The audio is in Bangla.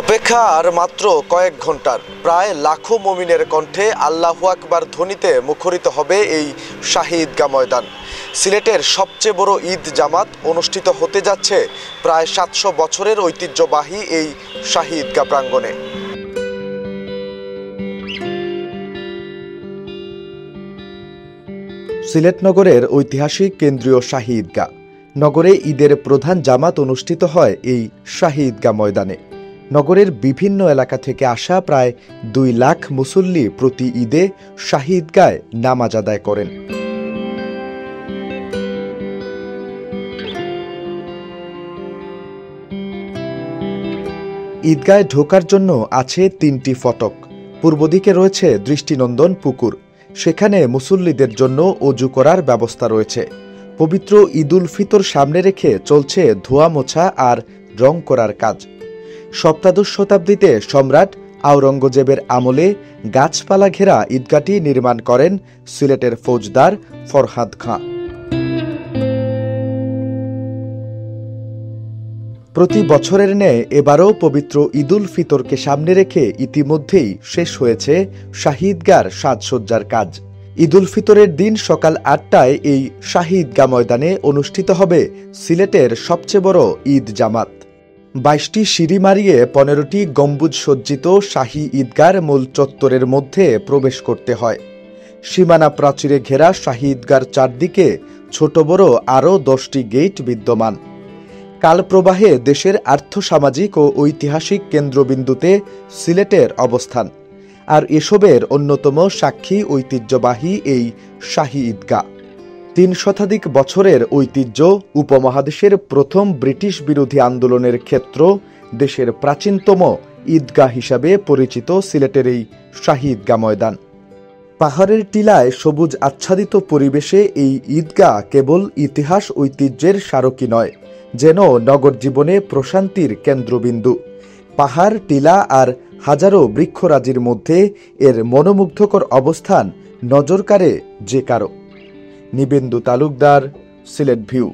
অপেক্ষা আর মাত্র কয়েক ঘন্টার, প্রায় লাখো মুমিনের কণ্ঠে আল্লাহু আকবার ধ্বনিতে মুখরিত হবে এই শাহী ঈদগাহ ময়দান। সিলেটের সবচেয়ে বড় ঈদ জামাত অনুষ্ঠিত হতে যাচ্ছে প্রায় ৭০০ বছরের ঐতিহ্যবাহী এই শাহী ঈদগাহ প্রাঙ্গণে। সিলেট নগরের ঐতিহাসিক কেন্দ্রীয় শাহী ঈদগাহ। নগরে ঈদের প্রধান জামাত অনুষ্ঠিত হয় এই শাহী ঈদগাহ ময়দানে। নগরের বিভিন্ন এলাকা থেকে আসা প্রায় ২ লাখ মুসল্লি প্রতি ঈদে শাহী ঈদগাহে নামাজ আদায় করেন। ঈদগাহে ঢোকার জন্য আছে ৩টি ফটক। পূর্ব দিকে রয়েছে দৃষ্টিনন্দন পুকুর, সেখানে মুসল্লিদের জন্য অজু করার ব্যবস্থা রয়েছে। পবিত্র ঈদুল ফিতর সামনে রেখে চলছে ধোয়া মোছা আর রং করার কাজ। সপ্তাদশ শতাব্দীতে সম্রাট আওরঙ্গজেবের আমলে গাছপালা ঘেরা ঈদগাহটি নির্মাণ করেন সিলেটের ফৌজদার ফরহাদ খাঁ। প্রতি বছরের ন্যায় এবারও পবিত্র ঈদুল ফিতরকে সামনে রেখে ইতিমধ্যেই শেষ হয়েছে শাহী ঈদগাহর সাজসজ্জার কাজ। ঈদুল ফিতরের দিন সকাল ৮টায় এই শাহী ঈদগাহ ময়দানে অনুষ্ঠিত হবে সিলেটের সবচেয়ে বড় ঈদ জামাত। ২২টি সিঁড়ি মারিয়ে ১৫টি গম্বুজ সজ্জিত শাহী ঈদগাহর মূল চত্বরের মধ্যে প্রবেশ করতে হয়। সীমানা প্রাচীরে ঘেরা শাহী ঈদগাহর চারদিকে ছোট বড় আরও ১০টি গেট বিদ্যমান। কালপ্রবাহে দেশের আর্থসামাজিক ও ঐতিহাসিক কেন্দ্রবিন্দুতে সিলেটের অবস্থান, আর এসবের অন্যতম সাক্ষী ঐতিহ্যবাহী এই শাহী ঈদগাহ। ৩ শতাধিক বছরের ঐতিহ্য, উপমহাদেশের প্রথম ব্রিটিশ বিরোধী আন্দোলনের ক্ষেত্র, দেশের প্রাচীনতম ঈদগাহ হিসাবে পরিচিত সিলেটের এই শাহী ঈদগাহ ময়দান। পাহাড়ের টিলায় সবুজ আচ্ছাদিত পরিবেশে এই ঈদগাহ কেবল ইতিহাস ঐতিহ্যের স্মারকই নয়, যেন নগর জীবনে প্রশান্তির কেন্দ্রবিন্দু। পাহাড়, টিলা আর হাজারো বৃক্ষরাজির মধ্যে এর মনোমুগ্ধকর অবস্থান নজর কাড়ে যে কারো। নিবেন্দু তালুকদার, সিলেট ভিউ।